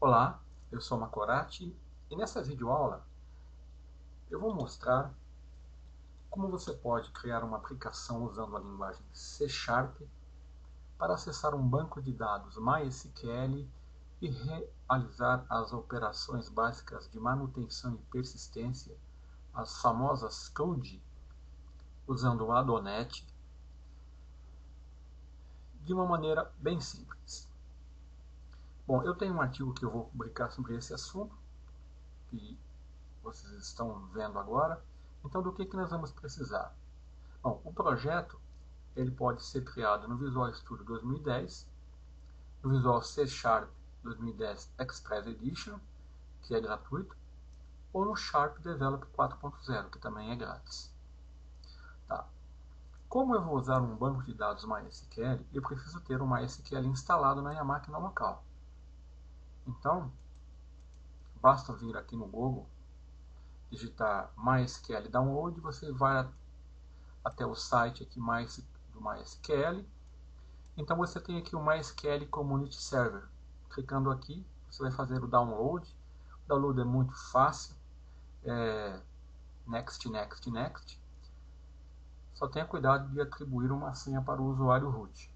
Olá, eu sou Macorati e nessa videoaula eu vou mostrar como você pode criar uma aplicação usando a linguagem C# para acessar um banco de dados MySQL e realizar as operações básicas de manutenção e persistência, as famosas CRUD, usando o Adonet de uma maneira bem simples. Bom, eu tenho um artigo que eu vou publicar sobre esse assunto, que vocês estão vendo agora. Então, do que nós vamos precisar? Bom, o projeto ele pode ser criado no Visual Studio 2010, no Visual C# 2010 Express Edition, que é gratuito, ou no Sharp Develop 4.0, que também é grátis. Tá. Como eu vou usar um banco de dados MySQL, eu preciso ter um MySQL instalado na minha máquina local. Então, basta vir aqui no Google, digitar MySQL Download, você vai até o site aqui do MySQL. Então você tem aqui o MySQL Community Server. Clicando aqui, você vai fazer o download. O download é muito fácil. Next, next, next. Só tenha cuidado de atribuir uma senha para o usuário root.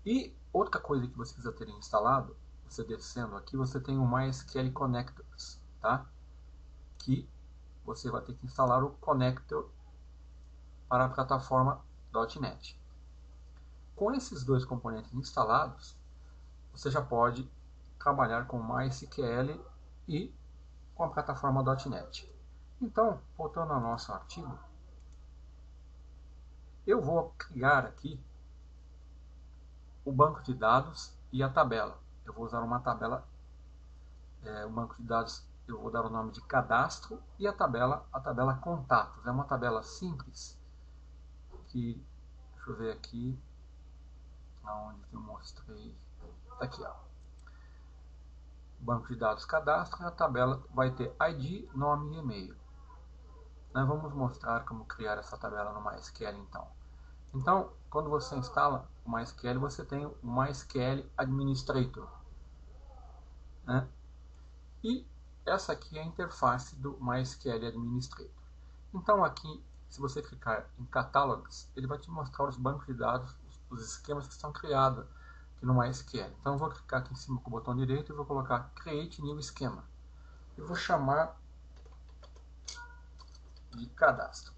E outra coisa que você precisa ter instalado, você descendo aqui, você tem o MySQL Connectors, tá? Que você vai ter que instalar o connector para a plataforma .NET. Com esses dois componentes instalados, você já pode trabalhar com MySQL e com a plataforma .NET. Então, voltando ao nosso artigo, eu vou criar aqui o banco de dados e a tabela. Eu vou usar uma tabela, o banco de dados eu vou dar o nome de cadastro e a tabela contatos. É uma tabela simples que, deixa eu ver aqui, aonde que eu mostrei, tá aqui, ó. Banco de dados cadastro e a tabela vai ter ID, nome e e-mail. Nós vamos mostrar como criar essa tabela no MySQL então. Então, quando você instala o MySQL, você tem o MySQL Administrator, né? E essa aqui é a interface do MySQL Administrator. Então aqui, se você clicar em Catalogs, ele vai te mostrar os bancos de dados, os esquemas que estão criados aqui no MySQL. Então eu vou clicar aqui em cima com o botão direito e vou colocar Create New Schema. Eu vou chamar de cadastro.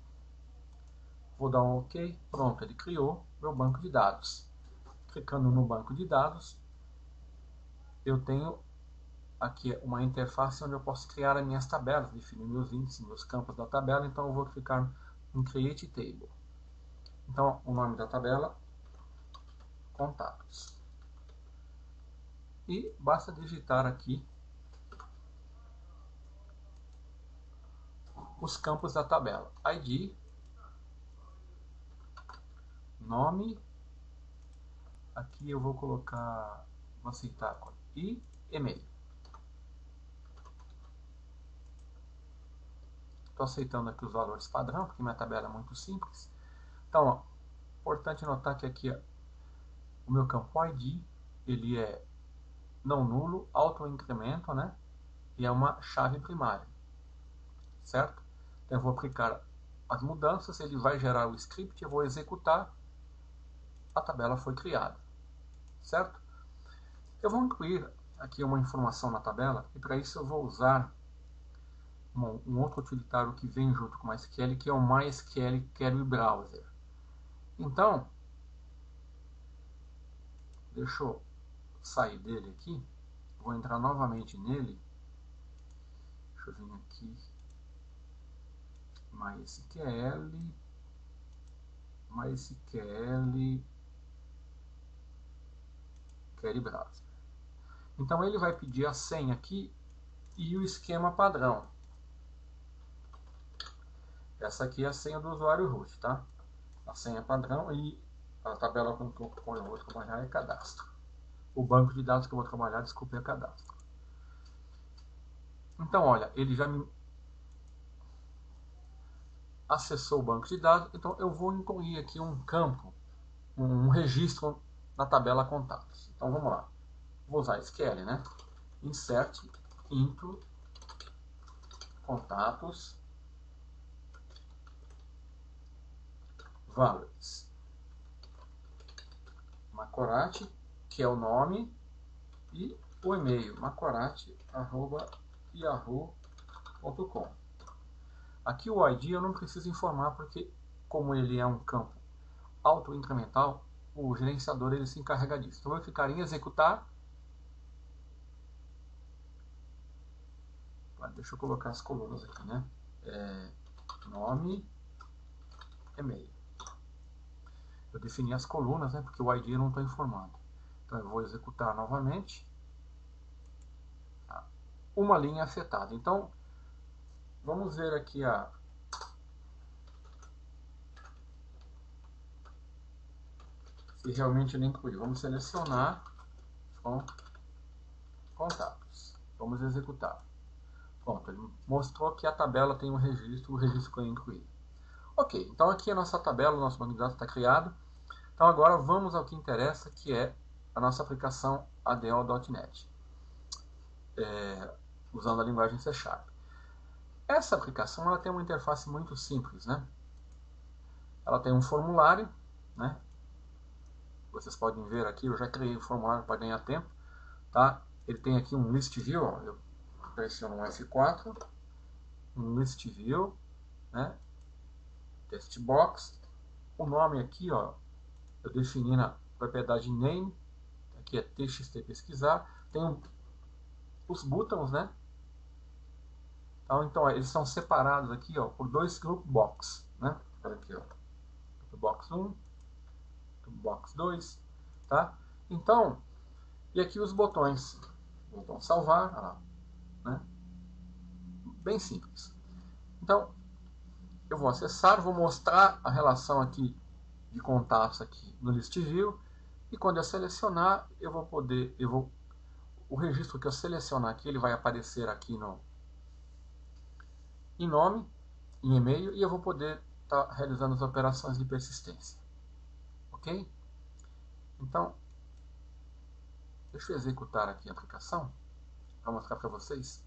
Vou dar um OK. Pronto, ele criou meu banco de dados. Clicando no banco de dados, eu tenho aqui uma interface onde eu posso criar as minhas tabelas, definir meus índices, meus campos da tabela. Então eu vou clicar em Create Table. Então o nome da tabela, contatos. E basta digitar aqui os campos da tabela. ID, nome, aqui eu vou colocar, vou aceitar, e e-mail. Estou aceitando aqui os valores padrão, porque minha tabela é muito simples. Então, ó, importante notar que aqui ó, o meu campo ID, ele é não nulo, auto-incremento, né? E é uma chave primária, certo? Então eu vou aplicar as mudanças, ele vai gerar o script, eu vou executar, a tabela foi criada, certo? Eu vou incluir aqui uma informação na tabela, e para isso eu vou usar um outro utilitário que vem junto com o MySQL, que é o MySQL Query Browser. Então, deixa eu sair dele aqui, vou entrar novamente nele, deixa eu vir aqui, MySQL Query Browser. Então ele vai pedir a senha aqui e o esquema padrão. Essa aqui é a senha do usuário root, tá? A senha padrão e a tabela com que eu vou trabalhar é cadastro. O banco de dados que eu vou trabalhar, desculpe, é cadastro. Então, olha, ele já me acessou o banco de dados, então eu vou incluir aqui um campo, um registro na tabela contatos. Então vamos lá. Vou usar SQL, né? insert into contatos values. Macorati, que é o nome, e o e-mail, macorati@yahoo.com. Aqui o ID eu não preciso informar, porque como ele é um campo auto-incremental, o gerenciador ele se encarrega disso. Então eu vou clicar em executar. Deixa eu colocar as colunas aqui, né? Nome, e-mail. Eu defini as colunas, né? Porque o ID eu não estou informando. Então eu vou executar novamente. Uma linha afetada. Então vamos ver aqui se realmente ele incluiu. Vamos selecionar com contatos. Vamos executar. Pronto, ele mostrou que a tabela tem o registro que eu incluí. Ok, então aqui a nossa tabela, o nosso banco de dados está criado. Então agora vamos ao que interessa, que é a nossa aplicação ADO.NET, usando a linguagem C#. Essa aplicação ela tem uma interface muito simples, né? Ela tem um formulário, né? Vocês podem ver aqui, eu já criei o formulário para ganhar tempo, tá? Ele tem aqui um list view, ó, eu pressiono um F4, um list view, né? Text box, o nome aqui, ó, eu defini na propriedade name, aqui é txt pesquisar, tem os buttons, né? Então eles são separados aqui, ó, por dois group box, né? Olha aqui, ó, group box 1, group box 2, tá? Então, e aqui os botões, botão salvar, ó, né? Bem simples. Então, eu vou acessar, vou mostrar a relação aqui de contatos aqui no list view, e quando eu selecionar, o registro que eu selecionar aqui, ele vai aparecer aqui em nome, em e-mail, e eu vou poder estar realizando as operações de persistência. Ok? Então, deixa eu executar aqui a aplicação para mostrar para vocês.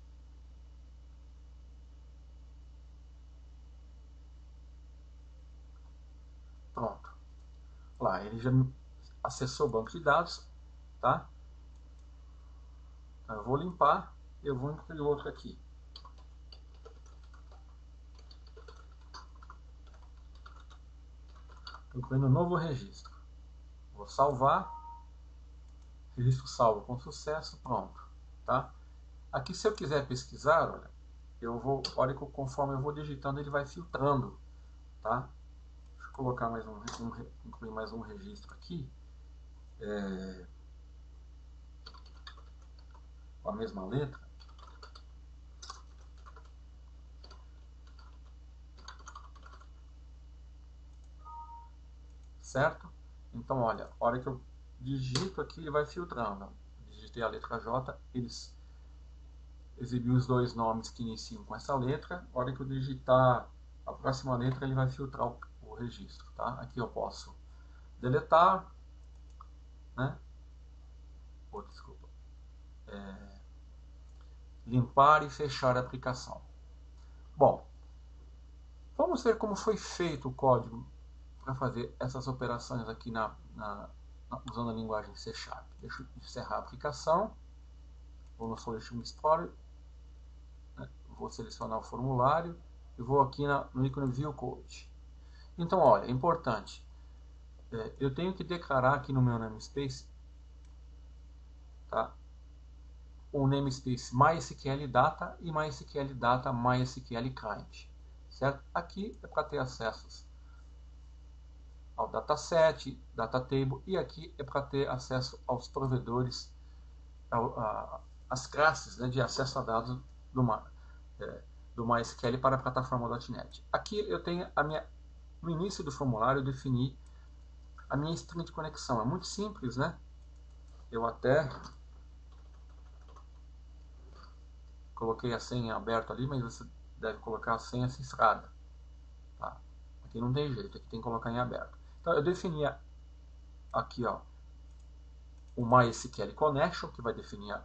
Pronto. Lá, ele já acessou o banco de dados, tá? Então, eu vou limpar, eu vou incluir outro aqui. Incluindo um novo registro. Vou salvar. Registro salvo com sucesso, pronto, tá? Aqui, se eu quiser pesquisar, olha, olha que conforme eu vou digitando, ele vai filtrando, tá? Deixa eu colocar incluir mais um registro aqui, com a mesma letra. Certo? Então, olha, a hora que eu digito aqui, ele vai filtrando. Digitei a letra J, eles exibiu os dois nomes que iniciam com essa letra. A hora que eu digitar a próxima letra, ele vai filtrar o registro, tá? Aqui eu posso deletar, né? Desculpa. Limpar e fechar a aplicação. Bom, vamos ver como foi feito o código para fazer essas operações aqui usando a linguagem C#. Deixa eu encerrar a aplicação. Vou no Solution Explorer, né? Vou selecionar o formulário e vou aqui no ícone View Code. Então, olha, é importante. Eu tenho que declarar aqui no meu namespace, tá? O namespace MySQL Data e MySQL Data MySQL Client, certo? Aqui é para ter acessos ao dataset, datatable, e aqui é para ter acesso aos provedores, as classes, né, de acesso a dados do MySQL para a plataforma.NET. Aqui eu tenho no início do formulário eu defini a minha string de conexão. É muito simples, né? Eu até coloquei a senha aberta ali, mas você deve colocar a senha cifrada. Tá? Aqui não tem jeito, aqui tem que colocar em aberto. Então eu defini aqui, ó, o MySQL Connection, que vai definir a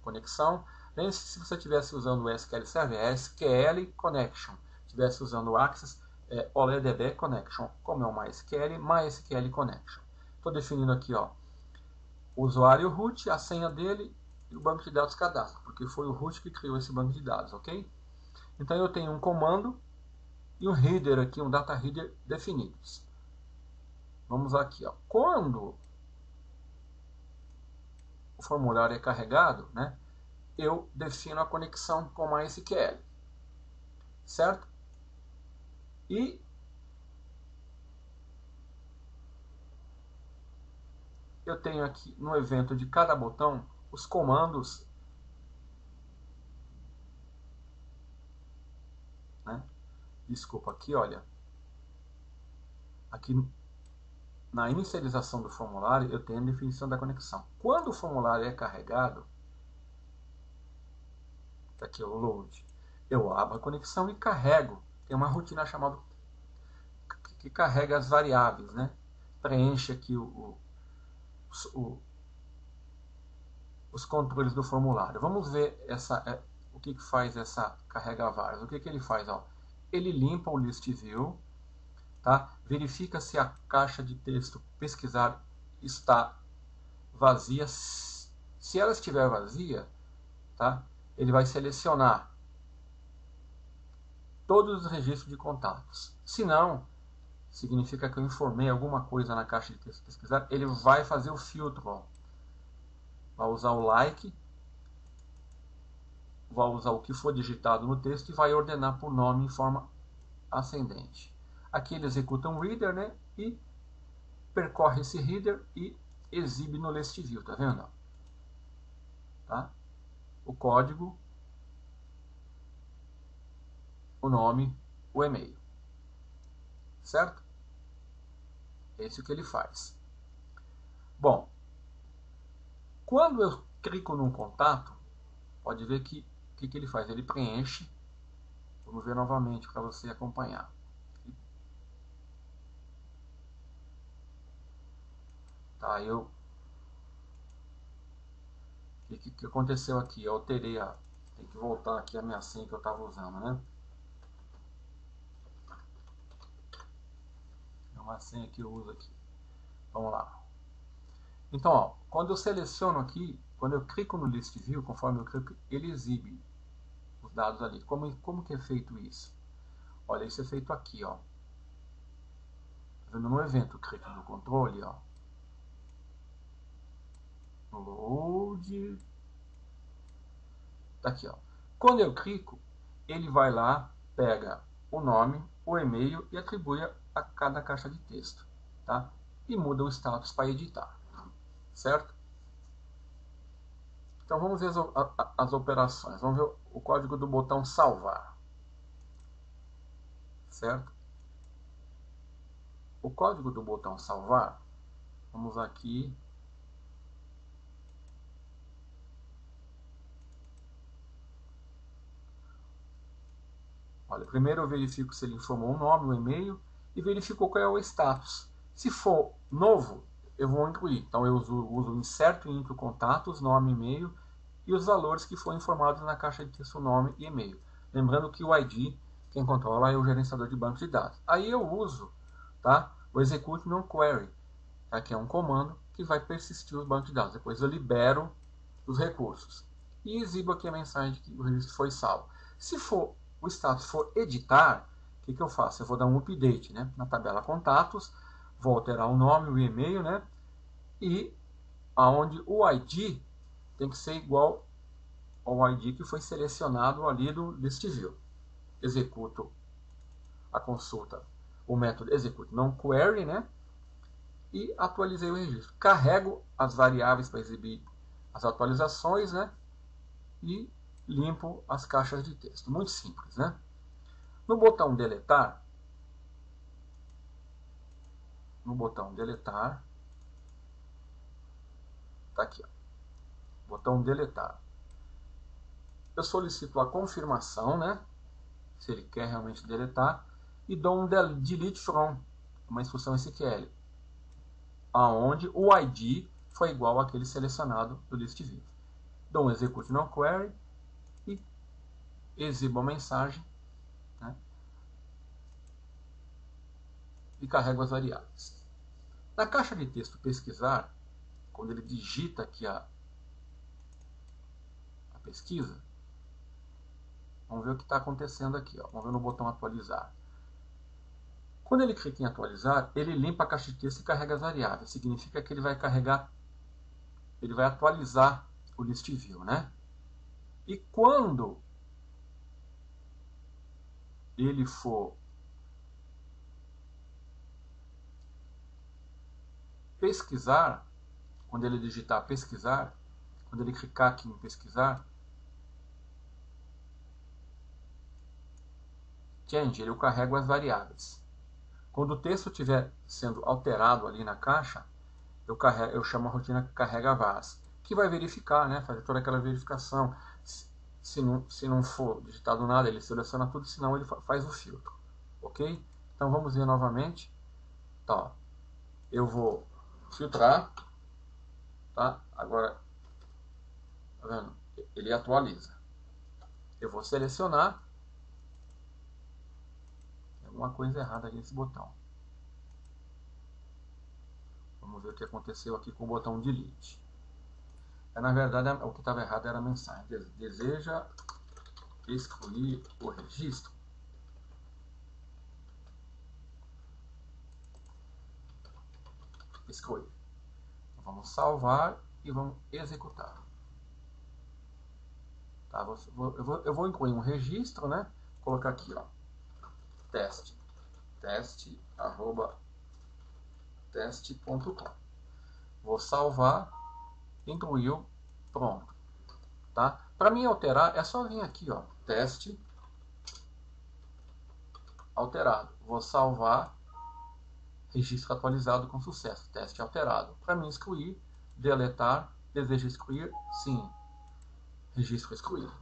conexão. Lembre-se, se você estivesse usando o SQL Server, é SQL Connection. Se estivesse usando o Access, é OLEDB Connection. Como é o MySQL, MySQL Connection. Estou definindo aqui, ó, o usuário root, a senha dele e o banco de dados cadastro, porque foi o root que criou esse banco de dados, ok? Então eu tenho um comando e um header aqui, um data header definidos. Vamos aqui, ó. Quando o formulário é carregado, né, eu defino a conexão com MySQL, certo? E eu tenho aqui no evento de cada botão os comandos, né? Desculpa, aqui, olha, aqui na inicialização do formulário eu tenho a definição da conexão. Quando o formulário é carregado, aqui é o load, eu abro a conexão e carrego. Tem uma rotina chamada que carrega as variáveis, né? Preenche aqui os controles do formulário. Vamos ver o que faz essa carrega várias. O que ele faz? Ó? Ele limpa o list view, tá? Verifica se a caixa de texto pesquisar está vazia. Se ela estiver vazia, tá? Ele vai selecionar todos os registros de contatos. Se não, significa que eu informei alguma coisa na caixa de texto pesquisar, ele vai fazer o filtro, ó. Vai usar o like, vai usar o que for digitado no texto e vai ordenar por nome em forma ascendente. Aqui ele executa um reader, né, e percorre esse reader e exibe no list view, tá vendo? Tá? O código, o nome, o e-mail. Certo? Esse é o que ele faz. Bom, quando eu clico num contato, pode ver que o que ele faz? Ele preenche. Vamos ver novamente para você acompanhar. Tá, o que aconteceu aqui? Eu alterei tem que voltar aqui a minha senha que eu estava usando, né? É uma senha que eu uso aqui. Vamos lá. Então, ó, quando eu seleciono aqui, quando eu clico no List View, conforme eu clico, ele exibe os dados ali. Como que é feito isso? Olha, isso é feito aqui, ó. Tá vendo no evento, clico no controle, ó. No load. Tá aqui, ó. Quando eu clico, ele vai lá, pega o nome, o e-mail e atribui a cada caixa de texto, tá? E muda o status para editar, certo? Então vamos ver as operações. Vamos ver o código do botão salvar, certo? O código do botão salvar, vamos aqui. Olha, primeiro eu verifico se ele informou o nome, o e-mail e verifico qual é o status. Se for novo, eu vou incluir. Então eu uso inserto e incluo contatos, nome, e-mail e os valores que foram informados na caixa de texto nome e e-mail. Lembrando que o ID, quem controla é o gerenciador de banco de dados. Aí eu uso, tá, o execute non-query, tá, que é um comando que vai persistir os bancos de dados. Depois eu libero os recursos e exibo aqui a mensagem de que o registro foi salvo. Se for o status for editar, o que eu faço? Eu vou dar um update, né, na tabela contatos, vou alterar o nome, o e-mail, né, e aonde o ID tem que ser igual ao ID que foi selecionado ali do list view. Executo a consulta, o método execute non-query, né, e atualizei o registro. Carrego as variáveis para exibir as atualizações, né, e limpo as caixas de texto. Muito simples, né? No botão deletar, tá aqui, ó, botão deletar. Eu solicito a confirmação, né, se ele quer realmente deletar, e dou um delete from, uma instrução SQL, aonde o ID foi igual àquele selecionado do list view. dou um execute no query e exibo a mensagem, né, e carrego as variáveis. Na caixa de texto pesquisar, quando ele digita aqui a pesquisa, vamos ver o que está acontecendo aqui. Ó. Vamos ver no botão atualizar. Quando ele clica em atualizar, ele limpa a caixa de texto e carrega as variáveis. Significa que ele vai carregar, ele vai atualizar o list view, né? E quando ele for pesquisar, quando ele digitar pesquisar, quando ele clicar aqui em pesquisar, change, ele carrega as variáveis. Quando o texto estiver sendo alterado ali na caixa, eu chamo a rotina carrega vars, que vai verificar, né, fazer toda aquela verificação. Se não for digitado nada, ele seleciona tudo, senão ele faz o filtro. Ok? Então vamos ver novamente. Tá, eu vou filtrar. Tá? Agora, tá vendo? Ele atualiza. Eu vou selecionar. Tem alguma coisa errada aqui nesse botão. Vamos ver o que aconteceu aqui com o botão delete. Na verdade, o que estava errado era a mensagem. Deseja excluir o registro? Excluir. Então, vamos salvar e vamos executar. Tá, eu vou incluir um registro, né? Vou colocar aqui, ó, teste.com. Vou salvar, incluiu, pronto. Tá? Para mim alterar, é só vir aqui, ó, teste alterado. Vou salvar, registro atualizado com sucesso, teste alterado. Para mim excluir, deletar, deseja excluir, sim, registro excluído.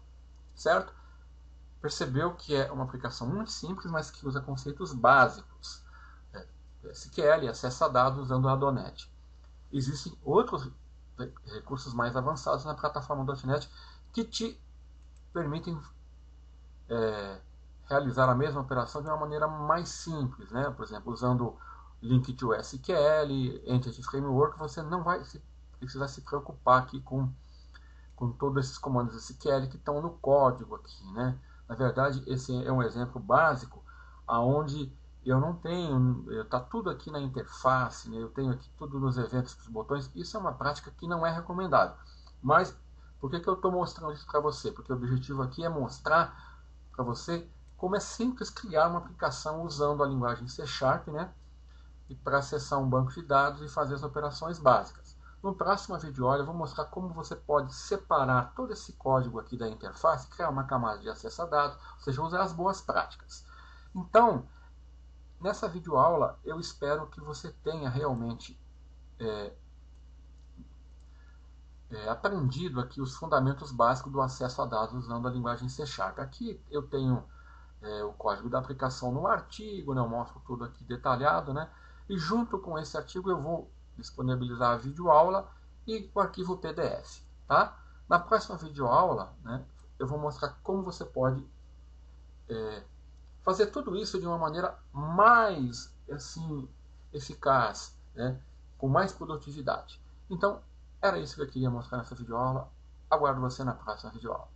Certo? Percebeu que é uma aplicação muito simples, mas que usa conceitos básicos. SQL, acesso a dados usando a .NET. Existem outros recursos mais avançados na plataforma .NET que te permitem realizar a mesma operação de uma maneira mais simples, né? Por exemplo, usando Link to SQL, Entity Framework, você não vai precisar se preocupar aqui com todos esses comandos SQL que estão no código aqui, né? Na verdade, esse é um exemplo básico aonde eu não tenho, está tudo aqui na interface, né? Eu tenho aqui tudo nos eventos dos botões. Isso é uma prática que não é recomendável. Mas por que eu estou mostrando isso para você? Porque o objetivo aqui é mostrar para você como é simples criar uma aplicação usando a linguagem C#, né? E para acessar um banco de dados e fazer as operações básicas. No próximo vídeo eu vou mostrar como você pode separar todo esse código aqui da interface, criar uma camada de acesso a dados, ou seja, usar as boas práticas. Então, nessa videoaula, eu espero que você tenha realmente aprendido aqui os fundamentos básicos do acesso a dados usando a linguagem C#. Aqui eu tenho o código da aplicação no artigo, né? Eu mostro tudo aqui detalhado, né? E junto com esse artigo eu vou disponibilizar a videoaula e o arquivo PDF. Tá? Na próxima videoaula, né, eu vou mostrar como você pode fazer tudo isso de uma maneira mais assim, eficaz, né, com mais produtividade. Então, era isso que eu queria mostrar nessa videoaula. Aguardo você na próxima videoaula.